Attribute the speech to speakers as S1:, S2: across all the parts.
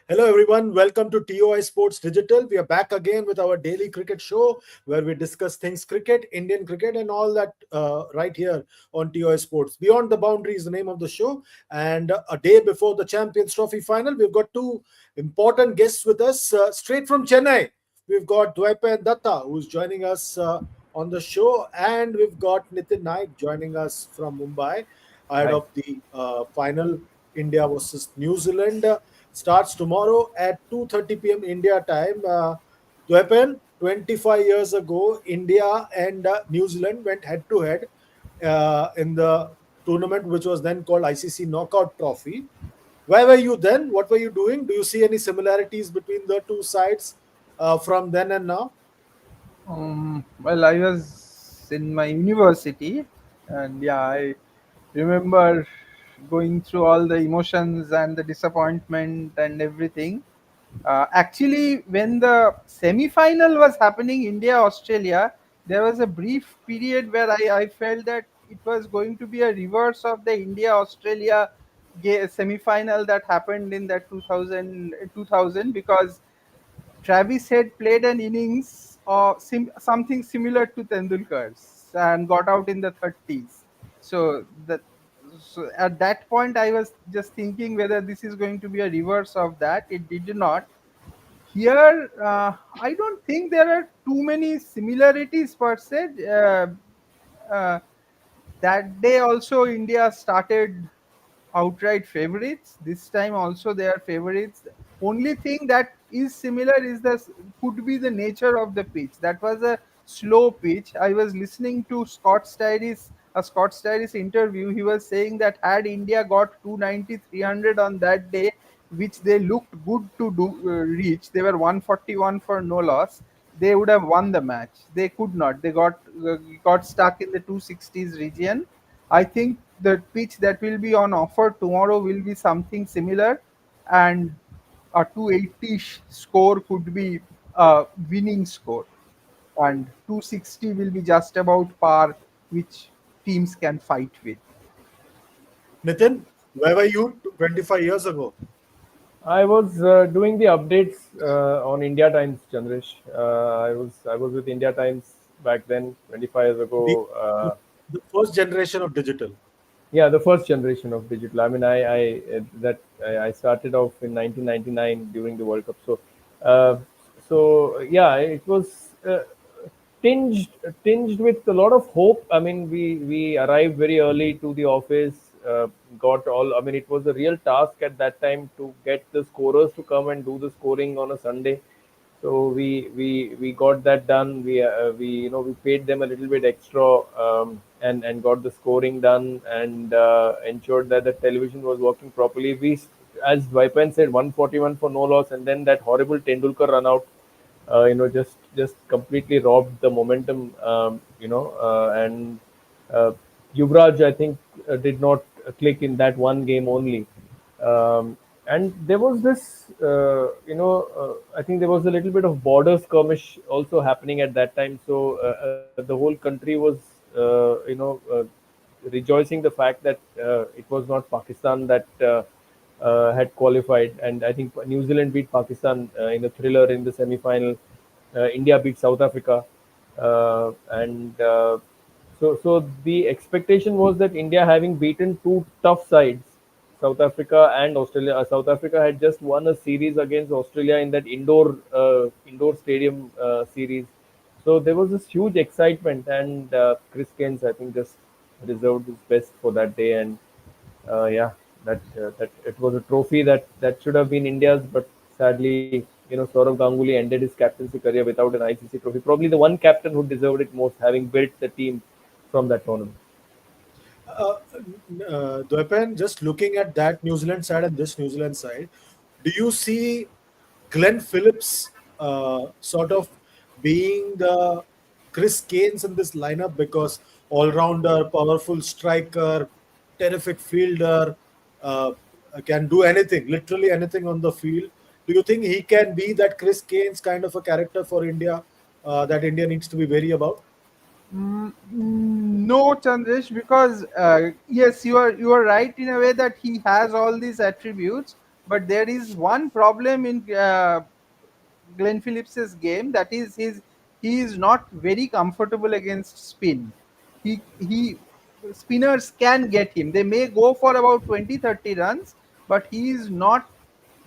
S1: Hello, everyone. Welcome to TOI Sports Digital. We are back again with our daily cricket show where we discuss things cricket, Indian cricket, and all that right here on TOI Sports. Beyond the Boundary is the name of the show. And a day before the Champions Trophy final, we've got two important guests with us straight from Chennai. We've got Dwaipa and Datta, who's joining us on the show, and we've got Nitin Naik joining us from Mumbai ahead
S2: Hi.
S1: of the final India versus New Zealand. Starts tomorrow at 2:30 p.m. India time. To happen 25 years ago, India and New Zealand went head to head in the tournament, which was then called ICC Knockout Trophy. Where were you then? What were you doing? Do you see any similarities between the two sides from then and now?
S2: Well, I was in my university, and yeah, I remember going through all the emotions and the disappointment and everything. Actually, when the semi-final was happening, India Australia, there was a brief period where I felt that it was going to be a reverse of the India Australia semi-final that happened in that 2000 because Travis had played an innings something similar to Tendulkar's and got out in the 30s. So that so at that point I was just thinking whether this is going to be a reverse of that. It did not. Here, I don't think there are too many similarities per se. Uh, that day also India started outright favorites. This time also they are favorites. Only thing that is similar is the could be the nature of the pitch. That was a slow pitch. I was listening to Scott Styris interview. He was saying that had India got 290, 300 on that day, which they looked good to reach, they were 141 for no loss. They would have won the match. They could not. They got stuck in the 260s region. I think the pitch that will be on offer tomorrow will be something similar, and a 280 score could be a winning score, and 260 will be just about par, which teams can fight with.
S1: Nitin, where were you 25 years ago?
S2: I was doing the updates on India Times, Chandresh. I was with India Times back then, 25 years
S1: The,
S2: ago.
S1: the first generation of digital.
S2: Yeah, the first generation of digital. I mean, I started off in 1999 during the World Cup. Uh, so yeah, it was tinged tinged with a lot of hope. I mean, we arrived very early to the office. Got all. I mean, it was a real task at that time to get the scorers to come and do the scoring on a Sunday. So we got that done. We paid them a little bit extra, and got the scoring done, and ensured that the television was working properly. As Vaipan said, 141 for no loss, and then that horrible Tendulkar run out, just completely robbed the momentum. And uh, Yuvraj, I think, did not click in that one game only. And there was this, I think there was a little bit of border skirmish also happening at that time. So the whole country was, rejoicing the fact that it was not Pakistan that had qualified, and I think New Zealand beat Pakistan in a thriller in the semi-final. India beat South Africa, and so the expectation was that India, having beaten two tough sides, South Africa and Australia. South Africa had just won a series against Australia in that indoor stadium series. So there was this huge excitement, and Chris Gaines, I think, just deserved his best for that day. And yeah, that it was a trophy that should have been India's, but sadly, Saurav Ganguly ended his captaincy career without an ICC trophy. Probably the one captain who deserved it most, having built the team from that tournament.
S1: Uh, Dwepen, just looking at that New Zealand side and this New Zealand side, do you see Glenn Phillips sort of being the Chris Gaines in this lineup because all-rounder, powerful striker, terrific fielder, uh, can do anything, literally anything on the field. Do you think he can be that Chris Gaines kind of a character for India that India needs to be wary about?
S2: No, Chandresh, because yes, you are right in a way that he has all these attributes, but there is one problem in Glenn Phillips's game, that is he is not very comfortable against spin. He spinners can get him. They may go for about 20-30 runs, but he is not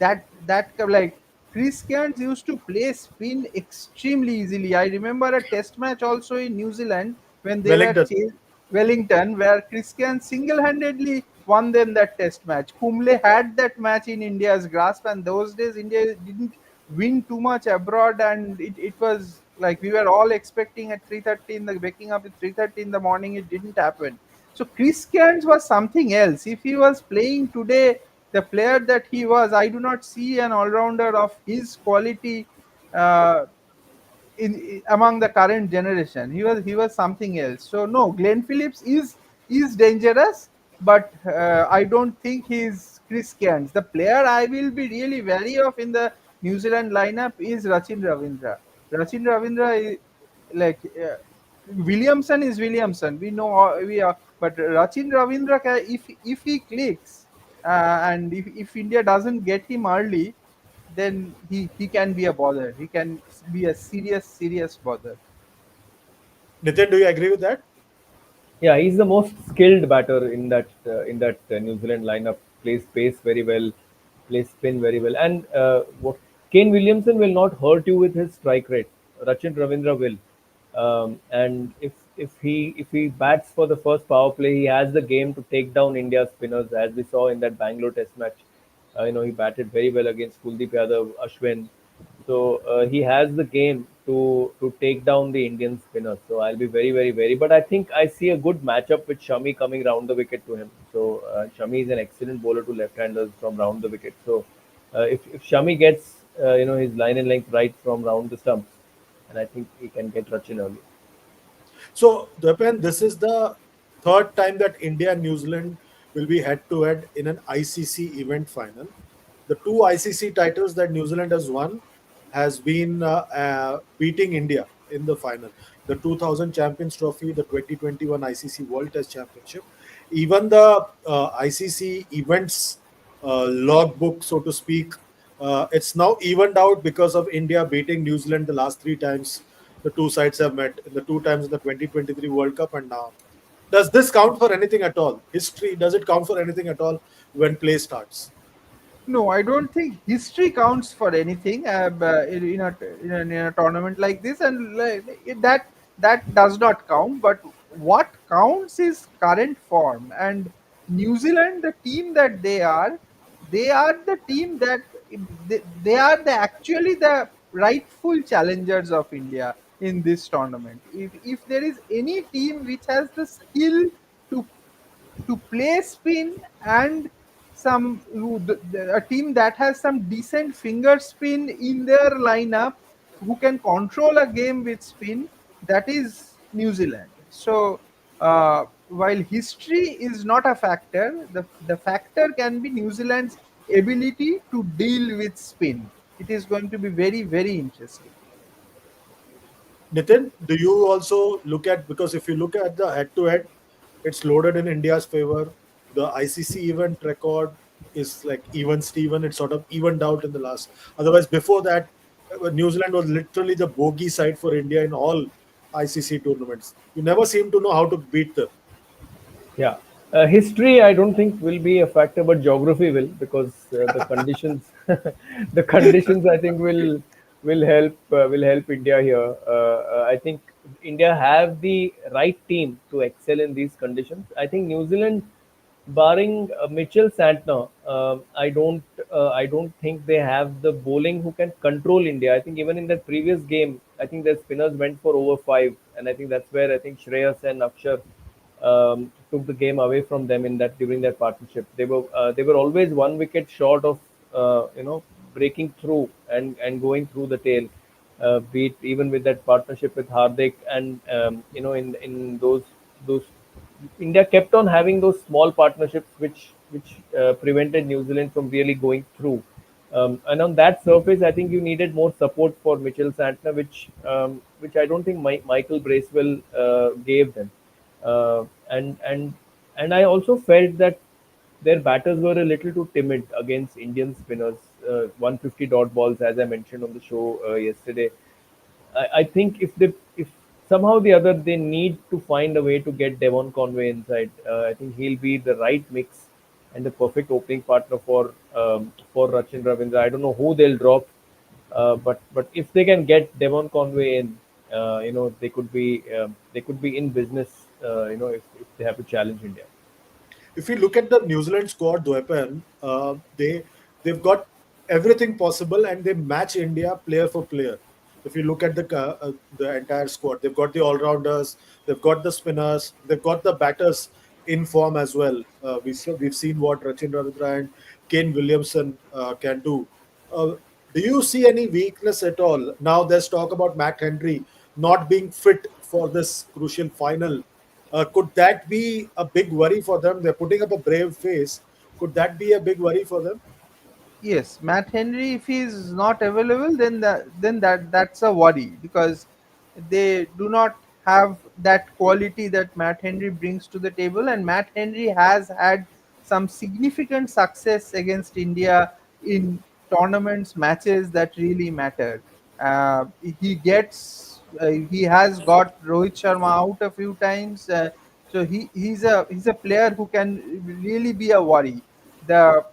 S2: like Chris Cairns used to play spin extremely easily. I remember a test match also in New Zealand when they were
S1: Wellington.
S2: Wellington, where Chris Cairns single-handedly won them that test match. Kumble had that match in India's grasp, and those days India didn't win too much abroad, and it was like we were all expecting at 3:30 in the waking up at 3:30 in the morning. It didn't happen. So Chris Cairns was something else. If he was playing today, the player that he was, I do not see an all-rounder of his quality uh, among the current generation. He was something else. So no, Glenn Phillips is dangerous, but I don't think he's Chris Cairns. The player I will be really wary of in the New Zealand lineup is Rachin Ravindra. Rachin Ravindra is like Williamson is Williamson. We know we are, but Rachin Ravindra, if he clicks, and if India doesn't get him early, then he can be a bother. He can be a serious bother.
S1: Nitin, do you agree with that?
S3: Yeah, he's the most skilled batter in that New Zealand lineup. Plays pace very well, plays spin very well, and Kane Williamson will not hurt you with his strike rate. Rachin Ravindra will, and if he bats for the first power play, he has the game to take down India's spinners, as we saw in that Bangalore Test match. He batted very well against Kuldeep Yadav, Ashwin. So he has the game to take down the Indian spinners. So I'll be very very. But I think I see a good matchup with Shami coming round the wicket to him. So Shami is an excellent bowler to left-handers from round the wicket. So if Shami gets his line and length right from round the stumps, and I think he can get Rachin early.
S1: So, Dwapan, this is the third time that India and New Zealand will be head to head in an ICC event final. The two ICC titles that New Zealand has won has been beating India in the final. The 2000 Champions Trophy, the 2021 ICC World Test Championship, even the ICC events logbook, so to speak, it's now evened out because of India beating New Zealand the last three times the two sides have met, in the two times in the 2023 World Cup and now. Does this count for anything at all? History, does it count for anything at all when play starts?
S2: No, I don't think history counts for anything in a tournament like this, and that does not count. But what counts is current form. And New Zealand, the team that they are the team that they are actually the rightful challengers of India in this tournament. If there is any team which has the skill to play spin, and a team that has some decent finger spin in their lineup, who can control a game with spin, that is New Zealand. So while history is not a factor, the factor can be New Zealand's ability to deal with spin. It is going to be very interesting.
S1: Nitin, do you also look at, because if you look at the head to head, it's loaded in India's favor. The ICC event record is like even Steven, it's sort of evened out in the last. Otherwise, before that, New Zealand was literally the bogey side for India in all ICC tournaments. You never seem to know how to beat them.
S3: Yeah, history I don't think will be a factor, but geography will, because the conditions, the conditions I think will help India here. I think India have the right team to excel in these conditions. I think New Zealand, barring Mitchell Santner, I don't think they have the bowling who can control India. I think even in that previous game, I think their spinners went for over five, and I think that's where I think Shreyas and Akshar took the game away from them in that during that partnership. They were always one wicket short of breaking through and going through the tail. Beat even with that partnership with Hardik, and in those India kept on having those small partnerships which prevented New Zealand from really going through. And on that surface, I think you needed more support for Mitchell Santner, which I don't think Michael Bracewell gave them. And I also felt that their batters were a little too timid against Indian spinners. 150 dot balls, as I mentioned on the show yesterday. I think if somehow the other they need to find a way to get Devon Conway inside. I think he'll be the right mix and the perfect opening partner for Rachin Ravindra. I don't know who they'll drop, but if they can get Devon Conway in, they could be in business. If they have to challenge India.
S1: If you look at the New Zealand squad, Dwepan, they've got everything possible and they match India player for player. If you look at the entire squad, they've got the all rounders, they've got the spinners, they've got the batters in form as well. We've seen what Rachin Ravindra and Kane Williamson can do. Uh, do you see any weakness at all? Now there's talk about Matt Henry not being fit for this crucial final. Could that be a big worry for them? They're putting up a brave face. Could that be a big worry for them?
S2: Yes, Matt Henry, if he is not available, then that's a worry, because they do not have that quality that Matt Henry brings to the table, and Matt Henry has had some significant success against India in tournaments, matches that really matter. He has got Rohit Sharma out a few times, so he's a player who can really be a worry. The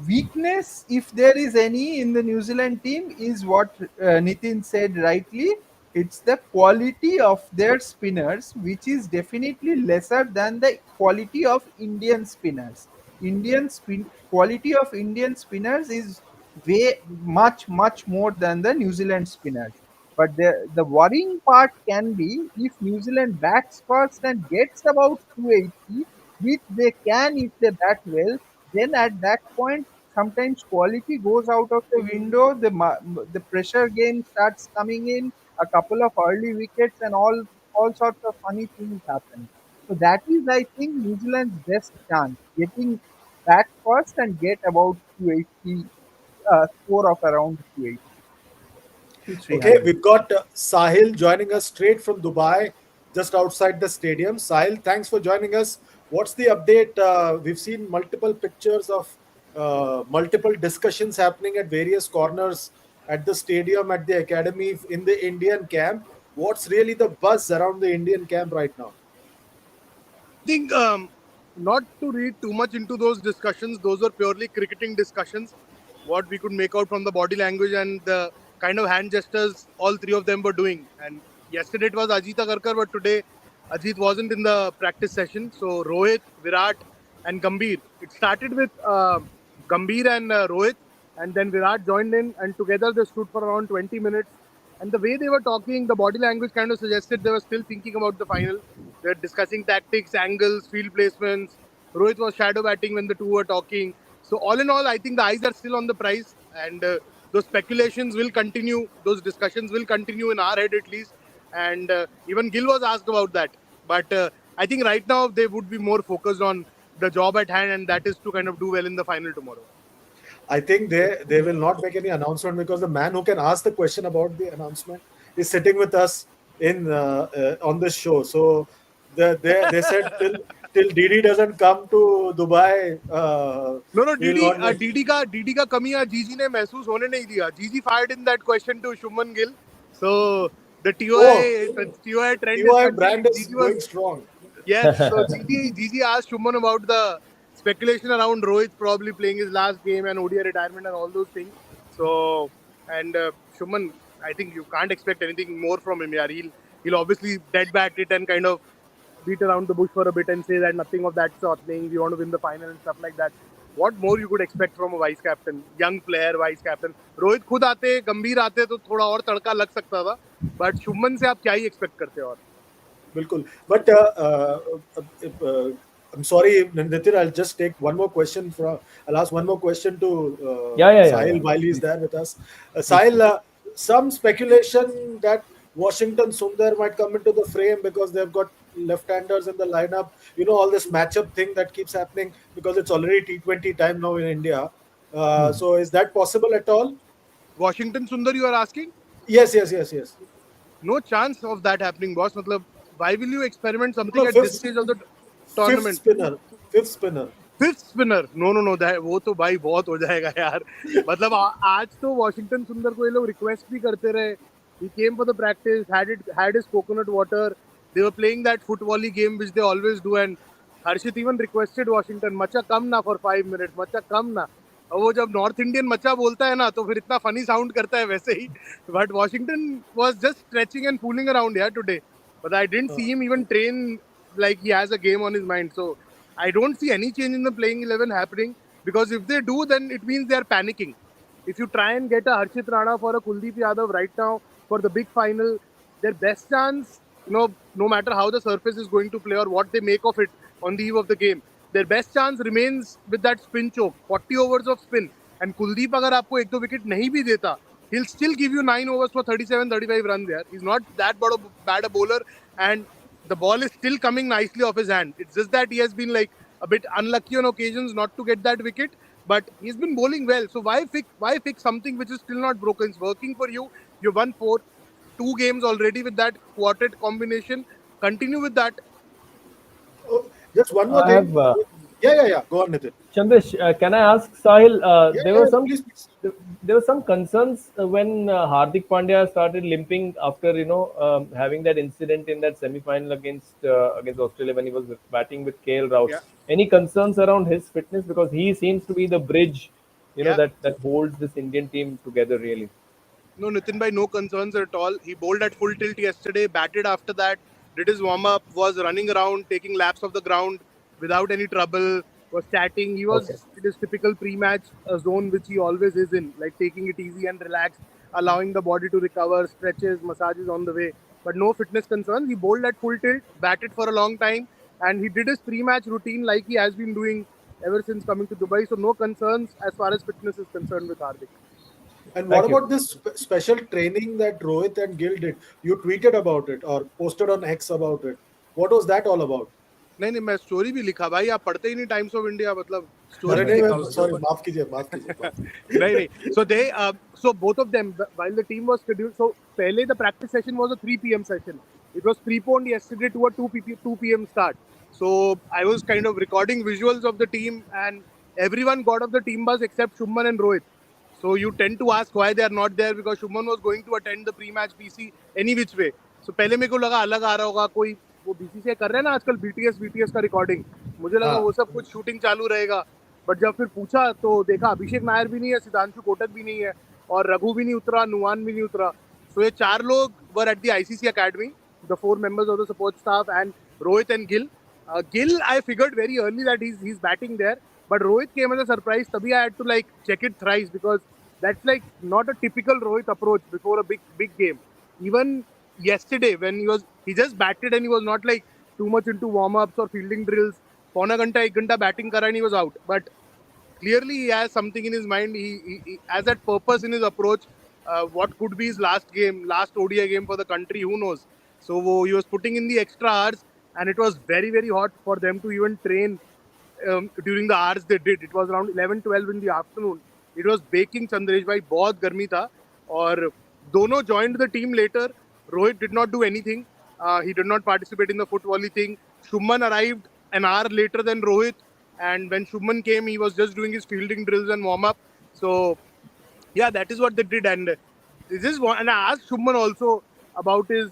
S2: weakness, if there is any in the New Zealand team, is what Nitin said rightly. It's the quality of their spinners, which is definitely lesser than the quality of Indian spinners. Quality of Indian spinners is way much more than the New Zealand spinners. But the worrying part can be if New Zealand bats first and gets about 280, which they can if they bat well, then at that point, sometimes quality goes out of the window. The pressure game starts coming in. A couple of early wickets and all sorts of funny things happen. So that is, I think, New Zealand's best chance, getting back first and get about 280, score of around 280 to
S1: Okay,
S2: 300.
S1: we've got Sahil joining us straight from Dubai, just outside the stadium. Sahil, thanks for joining us. What's the update? We've seen multiple pictures of multiple discussions happening at various corners at the stadium, at the academy, in the Indian camp. What's really the buzz around the Indian camp right now?
S4: I think not to read too much into those discussions. Those were purely cricketing discussions. What we could make out from the body language and the kind of hand gestures all three of them were doing. And yesterday it was Ajit Agarkar, but today Ajit wasn't in the practice session. So Rohit, Virat, and Gambhir. It started with Gambhir and Rohit, and then Virat joined in, and together they stood for around 20 minutes. And the way they were talking, the body language kind of suggested they were still thinking about the final. They're discussing tactics, angles, field placements. Rohit was shadow batting when the two were talking. So all in all, I think the eyes are still on the prize, and those speculations will continue. Those discussions will continue in our head at least. And even Gill was asked about that. But I think right now they would be more focused on the job at hand, and that is to kind of do well in the final tomorrow.
S1: I think they will not make any announcement because the man who can ask the question about the announcement is sitting with us in on this show. So they said till DD doesn't come to Dubai,
S4: No, no,
S1: we will
S4: DD
S1: not make.
S4: DD का कमी आज जीजी ने महसूस होने नहीं दिया. जीजी fired in that question to Shuman Gill. So the
S1: Oh,
S4: TOI trend is
S1: TOI brand
S4: continuing.
S1: is
S4: Gigi
S1: going
S4: was
S1: strong.
S4: Yes, so Gigi asked Shuman about the speculation around Rohit probably playing his last game and ODI retirement and all those things. So and Shuman, I think you can't expect anything more from him. Yeah, he'll obviously dead bat it and kind of beat around the bush for a bit and say that nothing of that sort thing. We want to win the final and stuff like that. What more you could expect from a vice captain, young player, vice captain? Rohit खुद आते, गंभीर आते तो थोड़ा और तड़का लग सकता था. बट शुभमन से आप क्या ही एक्सपेक्ट करते हो? और
S1: Bilkul. But I'm sorry, Nitin, I'll just take one more question from. I'll ask one more question to
S3: Yeah.
S1: Sahil while he's
S3: Please,
S1: there with us.
S3: please,
S1: Sahil,
S3: please.
S1: some speculation that Washington Sundar might come into the frame because they've got left-handers in the lineup. You know, all this matchup thing that keeps happening because it's already T20 time now in India. So is that possible at all?
S4: Washington Sundar, you are asking?
S1: Yes.
S4: No chance of that happening, boss. मतलब, why will you experiment
S1: No,
S4: something
S1: no,
S4: at this stage of the
S1: fifth
S4: tournament?
S1: spinner, fifth spinner.
S4: Fifth spinner, no no no, वो तो भाई बहुत हो जाएगा यार. मतलब आज तो वॉशिंगटन सुंदर को ये लोग रिक्वेस्ट भी करते रहे. He came for the practice, had his coconut water. They were playing that football game which they always do, and Harshit even requested Washington, "Macha come na for 5 minutes, Macha come na." और वो जब north Indian मचा बोलता है ना तो फिर इतना फनी साउंड करता है वैसे ही. But Washington was just stretching and fooling around here today. But I didn't see him even train like he has a game on his mind. So I don't see any change in the playing 11 happening, because if they do, then it means they are panicking. If you try and get a Harshit Rana for a Kuldeep Yadav right now for the big final, their best chance, no matter how the surface is going to play or what they make of it on the eve of the game, their best chance remains with that spin choke, 40 overs of spin. And Kuldeep अगर आपको एक दो wicket नहीं भी देता, he'll still give you 9 overs for 37, 35 runs there. He's not that bad a bowler, and the ball is still coming nicely off his hand. It's just that he has been like a bit unlucky on occasions not to get that wicket, but he's been bowling well. So why fix something which is still not broken? It's working for you. You won 2 games already with that quartet combination. Continue with that.
S1: Oh, just one more
S3: I
S1: thing.
S3: have
S1: Yeah. Go on, Nitin.
S3: Chandresh, can I ask Sahil?
S1: Yeah. Please, please.
S3: There were some concerns when Hardik Pandya started limping after having that incident in that semi-final against Australia when he was batting with KL Rahul.
S4: Yeah,
S3: Any concerns around his fitness, because he seems to be the bridge,
S4: yeah.
S3: that holds this Indian team together really.
S4: No, Nitin bhai, no concerns at all. He bowled at full tilt yesterday, batted after that, did his warm up, was running around, taking laps of the ground without any trouble, was chatting. He
S3: Okay.
S4: was in his typical pre match zone, which he always is in, like taking it easy and relaxed, allowing the body to recover, stretches, massages on the way. But no fitness concerns. He bowled at full tilt, batted for a long time, and he did his pre match routine like he has been doing ever since coming to Dubai. So, no concerns as far as fitness is concerned with Hardik.
S1: And what
S3: Thank you.
S1: about this special training that Rohit and Gill did? You tweeted about it or posted on X about it. What was that all about?
S4: नहीं नहीं, मैं story भी लिखा भाई. आप पढ़ते ही नहीं times of India, मतलब स्टोरी
S1: अरे
S4: भी
S1: नहीं,
S4: लिखा
S1: मैं
S4: उसके
S1: सॉरी,
S4: ऊपर. नहीं नहीं. So both of them, while the team was scheduled, so पहले the practice session was a 3 p.m. session. It was preponed yesterday to a 2 p.m. start. So I was kind of recording visuals of the team, and everyone got off the team bus except Shuman and Rohit. So you tend to ask why they are not there, because Shuman was going to attend the pre-match PC any which way. So पहले मेरे को लगा अलग आ रहा होगा कोई, वो BCCI कर रहे हैं ना आजकल बीटीएस का रिकॉर्डिंग. मुझे लगा
S1: हाँ.
S4: वो सब कुछ शूटिंग चालू रहेगा. बट जब फिर पूछा तो देखा अभिषेक नायर भी नहीं है, सिद्धांशु कोटक भी नहीं है, और रघु भी नहीं उतरा, नुआन भी नहीं उतरा. सो ये 4 लोग were at the ICC academy, the 4 members of the support staff, and Rohit and Gill. Gill, I figured very early that he's batting there, but Rohit came as a surprise. Tabhi I had to like check it thrice, because that's like not a typical Rohit approach before a big game. Even yesterday when he just batted and he was not like too much into warm ups or fielding drills. पौना घंटा 1 घंटा batting करा and he was out. But clearly he has something in his mind. He has that purpose in his approach. What could be his last game, last ODI game for the country, who knows? So he was putting in the extra hours, and it was very, very hot for them to even train during the hours they did. It was around 11, 12 in the afternoon. It was baking, Chandresh bhai, बहुत गर्मी था. और दोनों joined the team later. Rohit did not do anything. He did not participate in the foot volley thing. Shuman arrived an hour later than Rohit, and when Shubman came, he was just doing his fielding drills and warm up. So yeah, that is what they did. And this is one. And I asked Shubman also about his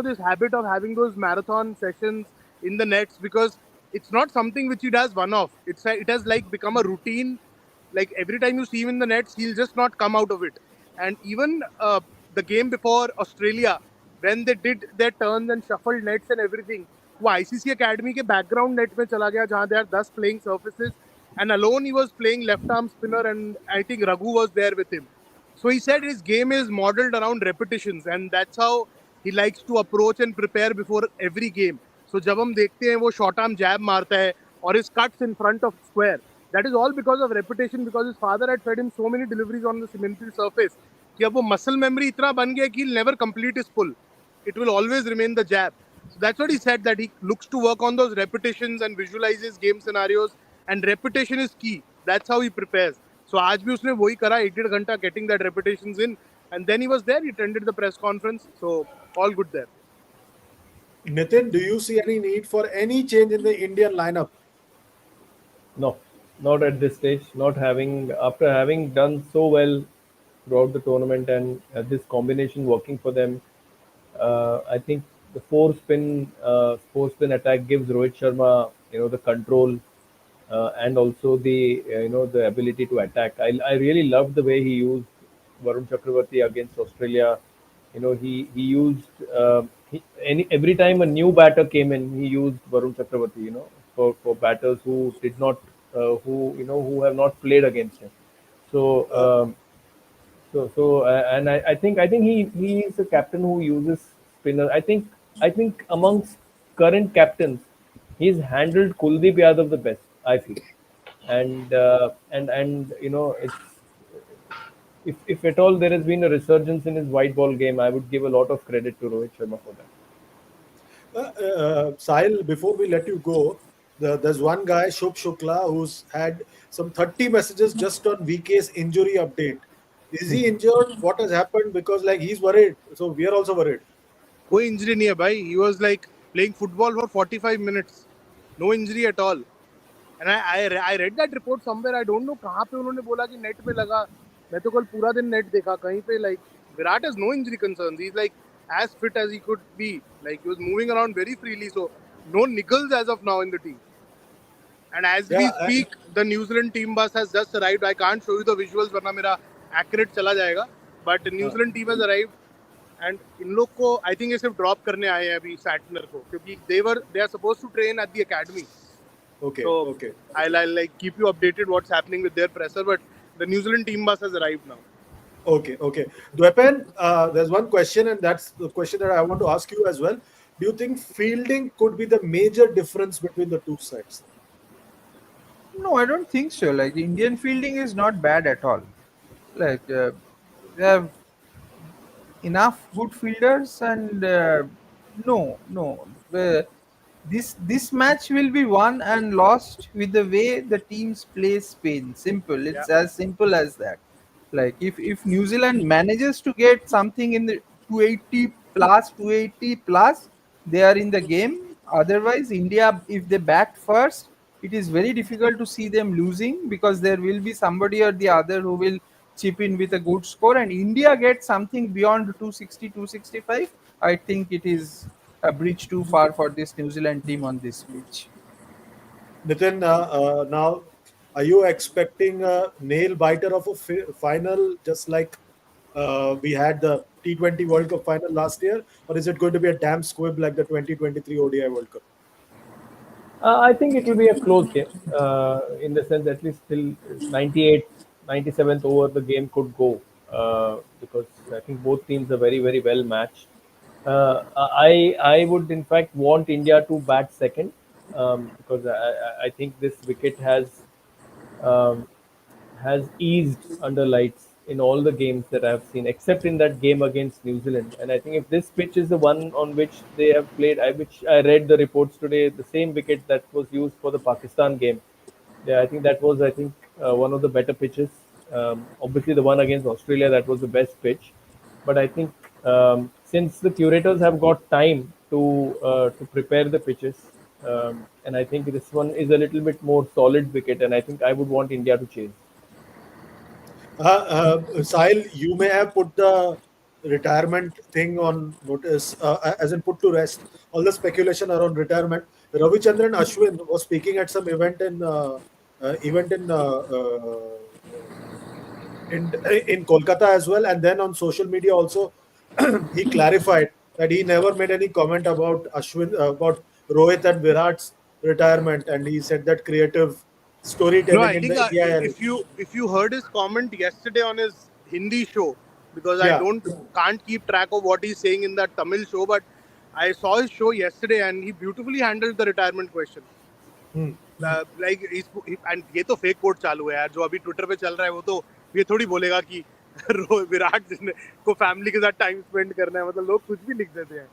S4: this habit of having those marathon sessions in the nets, because it's not something which he does one off. It has like become a routine. Like every time you see him in the nets, he'll just not come out of it. And even the game before Australia, when they did their turns and shuffled nets and everything, वो ICC academy के background net में चला गया जहां there are 10 playing surfaces, and alone he was playing left arm spinner, and I think Raghu was there with him. So he said his game is modeled around repetitions, and that's how he likes to approach and prepare before every game. So जब हम देखते हैं वो short arm jab मारता है और his cuts in front of square, that is all because of repetition, because his father had fed him so many deliveries on the cemented surface कि अब वो muscle memory इतना बन गया कि he'll never complete his pull. It will always remain the jab. So that's what he said, that he looks to work on those repetitions and visualizes game scenarios, and repetition is key. That's how he prepares. So आज भी उसने वही करा, 1.5 घंटा getting that repetitions in, and then he was there. He attended the press conference. So all good there.
S1: Nitin, do you see any need for any change in the Indian lineup?
S3: No, not at this stage. Not having after having done so well throughout the tournament and this combination working for them. I think the four spin attack gives Rohit Sharma, the control and also the the ability to attack. I really loved the way he used Varun Chakravarti against Australia. He used every time a new batter came in, he used Varun Chakravarti. For batters who did not who have not played against him. So.
S1: Uh,
S3: And I think he is a captain who uses spinner. I think amongst current captains, he's handled Kuldeep Yadav the best. I feel, and it's if at all there has been a resurgence in his white ball game, I would give a lot of credit to Rohit Sharma for that.
S1: Sahil, before we let you go, there's one guy, Shubh Shukla, who's had some 30 messages just on VK's injury update. Is he injured? What has happened? Because like he's worried, so we are also worried.
S4: कोई injury नहीं है भाई. He was like playing football for 45 minutes. No injury at all. And I read that report somewhere. I don't know कहाँ पे उन्होंने बोला कि net पे लगा. मैं तो कल पूरा दिन नेट देखा कहीं पे. Like Virat has no injury concerns. He's like as fit as he could be. Like he was moving around very freely. So no niggles as of now in the team. And as we
S1: Yeah,
S4: speak, the New Zealand team bus has just arrived. I can't show you the visuals वरना मेरा accurate चला जाएगा. But New
S1: uh,
S4: Zealand team has arrived. And in लोग को I think ये सिर्फ drop करने आए हैं अभी सैटनर को क्योंकि they are supposed to train at the academy.
S1: okay,
S4: So
S1: okay,
S4: I'll like keep you updated what's happening with their presser, but the New Zealand team bus has arrived now.
S1: okay, okay. Dwepen, there's one question, and that's the question that I want to ask you as well. Do you think fielding could be the major difference between the two sides?
S2: No, I don't think so. Like Indian fielding is not bad at all. Like they have enough good fielders, and no. This match will be won and lost with the way the teams play Spain. Simple.
S4: Yeah.
S2: It's as simple as that. Like if New Zealand manages to get something in the 280 plus, they are in the game. Otherwise, India, if they bat first, it is very difficult to see them losing because there will be somebody or the other who will chip in with a good score. And India gets something beyond 260, 265. I think it is a bridge too far for this New Zealand team on this pitch.
S1: Nitin, now are you expecting a nail biter of a final, just like we had the T20 World Cup final last year, or is it going to be a damn squib like the 2023 ODI World Cup?
S3: I think it will be a close game in the sense at least till 98th, 97th over the game could go because I think both teams are very, very well matched. I would in fact want India to bat second because I think this wicket um, has eased under lights in all the games that I've seen, except in that game against New Zealand. And I think if this pitch is the one on which they have played, which I read the reports today, the same wicket that was used for the Pakistan game. Yeah, I think that was one of the better pitches. Obviously, the one against Australia that was the best pitch. But I think since the curators have got time to prepare the pitches, and I think this one is a little bit more solid wicket, and I think I would want India to chase.
S1: Sahil, you may have put the retirement thing on notice, as in put to rest all the speculation around retirement. Ravichandran Ashwin was speaking at some event in Kolkata as well, and then on social media also, he clarified that he never made any comment about about Rohit and Virat's retirement, and he said that creative
S4: No,
S1: storytelling
S4: I
S1: in
S4: think
S1: the EIL.
S4: if you heard his comment yesterday on his Hindi show, because I
S1: Yeah.
S4: don't can't keep track of what he's saying in that Tamil show, but I saw his show yesterday and he beautifully handled the retirement question.
S1: Hmm.
S4: Like and ये तो fake coat चालू है यार जो अभी Twitter पे चल रहा है वो तो ये थोड़ी बोलेगा कि विराट को फैमिली के साथ टाइम स्पेंड करना है मतलब लोग कुछ भी लिख देते हैं.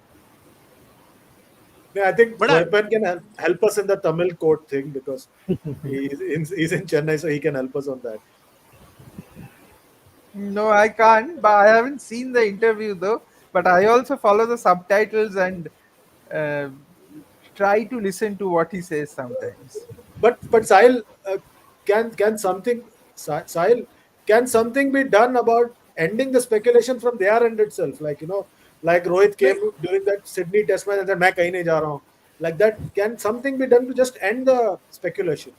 S1: Yeah, I think
S4: But
S1: Dwaypan can help us in the Tamil court thing because he's in Chennai, so he can help us on that.
S2: No, I can't. But I haven't seen the interview though. But I also follow the subtitles and uh, try to listen to what he says sometimes.
S1: but Sahil, can something, Sahil, can something be done about ending the speculation from their end itself? Like, like Rohit
S4: नहीं
S1: came during that Sydney Test match and said, "मैं कहीं नहीं जा रहा हूँ." Like that, can something be done to just end the speculation?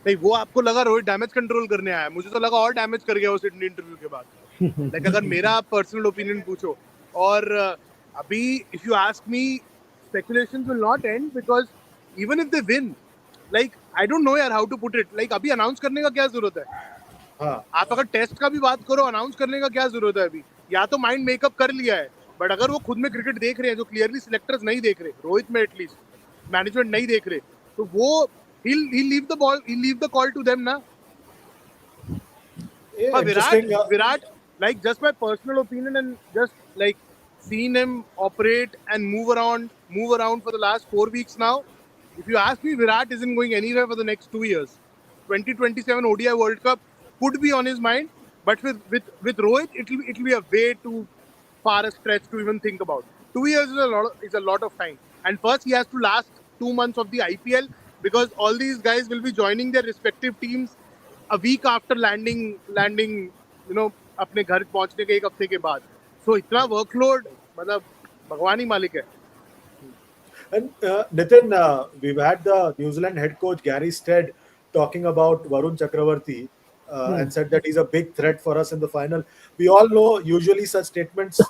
S4: नहीं, वो आपको लगा रोहित डैमेज कंट्रोल करने आया, मुझे तो लगा और डैमेज कर गया वो सिडनी इंटरव्यू के बाद। लाइक अगर मेरा पर्सनल ओपिनियन पूछो, और अभी if you ask me, speculations will not end because even if they win, like I don't know यार how to put it, like अभी अनाउंस करने का क्या जरूरत है?
S1: हाँ,
S4: आप अगर टेस्ट का भी बात करो, अनाउंस करने का क्या जरूरत है अभी? या तो माइंड मेकअप कर लिया है, बट अगर वो खुद में क्रिकेट देख रहे हैं, जो क्लियरली सिलेक्टर्स नहीं देख रहे, रोहित में एटलीस्ट मैनेजमेंट नहीं देख रहे, तो वो he'll leave the ball, he'll leave the call to them ना।
S1: yeah,
S4: But Virat,
S1: interesting.
S4: Virat, like just my personal opinion and just like seen him operate and move around for the last 4 weeks now. If you ask me, Virat isn't going anywhere for the next 2 years. 2027 ODI World Cup could be on his mind, but with Rohit, it'll be a way too far a stretch to even think about. 2 years is a lot of time. And first, he has to last 2 months of the IPL because all these guys will be joining their respective teams a week after landing, you know, अपने घर पहुंचने के एक हफ्ते के बाद. So इतना workload, मतलब भगवान ही मालिक है.
S1: And Nitin, we've had the New Zealand head coach Gary Stead talking about Varun Chakravarti and said that he's a big threat for us in the final. We all know usually such statements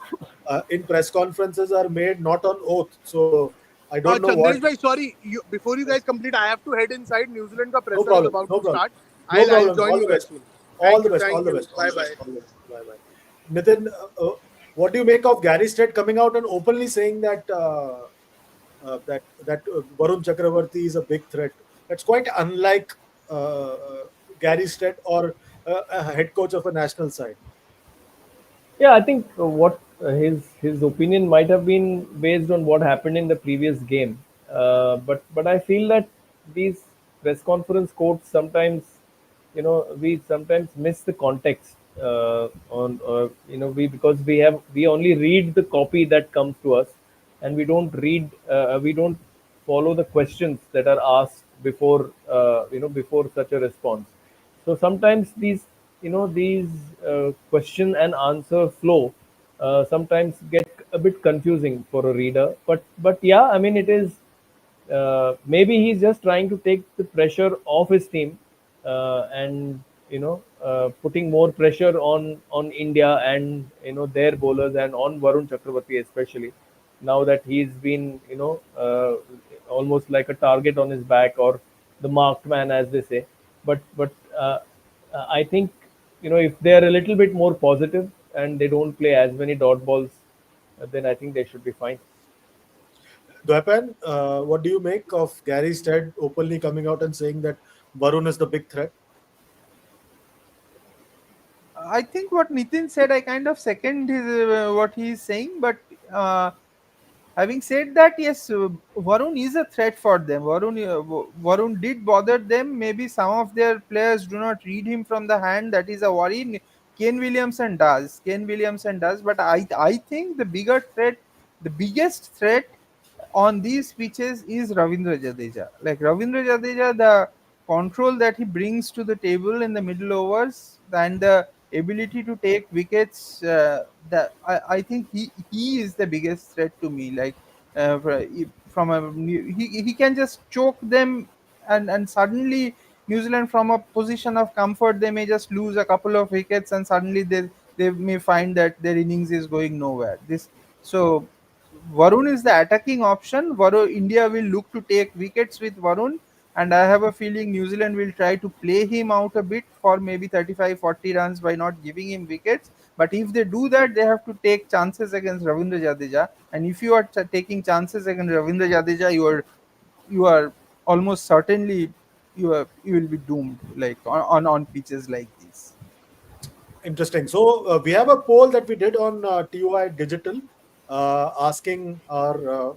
S1: in press conferences are made not on oath. So I don't know
S4: Chandresh
S1: what.
S4: bhai, sorry, before you guys complete, I have to head inside. New Zealand ka
S1: No
S4: presser is
S1: problem.
S4: about
S1: No
S4: to
S1: problem.
S4: start.
S1: No
S4: I'll
S1: problem.
S4: join
S1: All
S4: you
S1: the
S4: guys
S1: best.
S4: soon.
S1: All
S4: Thank
S1: the
S4: you,
S1: best. All
S4: thank
S1: the
S4: you.
S1: best. All
S4: Bye
S1: the
S4: bye.
S1: best. All the best. Bye bye. Nitin, what do you make of Gary Stead coming out and openly saying that Varun Chakravarti is a big threat? That's quite unlike Gary Stead or a head coach of a national side.
S3: Yeah, I think what his opinion might have been based on what happened in the previous game, but I feel that these press conference quotes sometimes, we sometimes miss the context on we because we only read the copy that comes to us, and we don't follow the questions that are asked before before such a response. So sometimes these question and answer flow sometimes get a bit confusing for a reader. But yeah, I mean, it is maybe he's just trying to take the pressure off his team, and putting more pressure on India and their bowlers and on Varun Chakravarti especially. Now that he's been almost like a target on his back, or the marked man, as they say. But I think if they're a little bit more positive and they don't play as many dot balls, then I think they should be fine.
S1: Dwapan, what do you make of Gary Stead openly coming out and saying that Varun is the big threat?
S2: I think what Nitin said, I kind of second his what he is saying, but uh, having said that, yes, Varun is a threat for them. Varun did bother them. Maybe some of their players do not read him from the hand. That is a worry. Kane Williamson does. Kane Williamson does. But I think the bigger threat, the biggest threat on these pitches is Ravindra Jadeja. Like Ravindra Jadeja, the control that he brings to the table in the middle overs and the ability to take wickets, I think he is the biggest threat to me. Like from a he can just choke them, and suddenly New Zealand, from a position of comfort, they may just lose a couple of wickets, and suddenly they may find that their innings is going nowhere. This so Varun is the attacking option. India will look to take wickets with Varun, and I have a feeling New Zealand will try to play him out a bit for maybe 35, 40 runs by not giving him wickets. But if they do that, they have to take chances against Ravindra Jadeja. And if you are taking chances against Ravindra Jadeja, you are almost certainly you will be doomed, like on pitches like these.
S1: Interesting. So we have a poll that we did on TUI Digital, asking our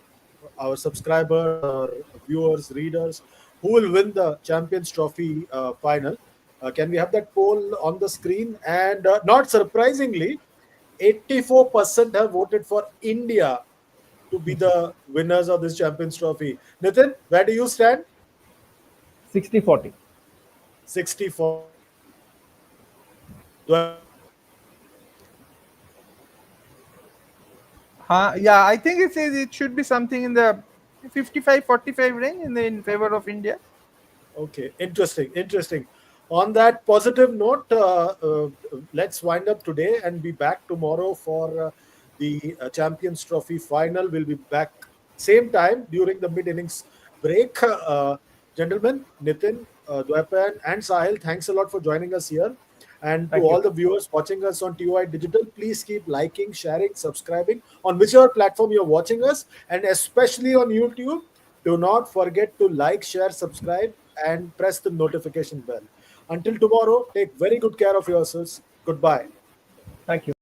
S1: subscribers, our viewers, readers, who will win the Champions Trophy final. Can we have that poll on the screen? And not surprisingly, 84% have voted for India to be the winners of this Champions Trophy. Nitin, where do you stand?
S3: 60-40.
S1: 60-40.
S2: Yeah, I think it should be something in the 55-45 range in favor of India.
S1: Okay, interesting, interesting. On that positive note, let's wind up today and be back tomorrow for the Champions Trophy final. We'll be back same time during the mid innings break. Gentlemen, Nitin, Dwapan, and Sahil, thanks a lot for joining us here. And to
S3: Thank you.
S1: all the viewers watching us on TOI Digital, please keep liking, sharing, subscribing on whichever platform you're watching us, and especially on YouTube. Do not forget to like, share, subscribe, and press the notification bell. Until tomorrow, take very good care of yourselves. Goodbye.
S3: Thank you.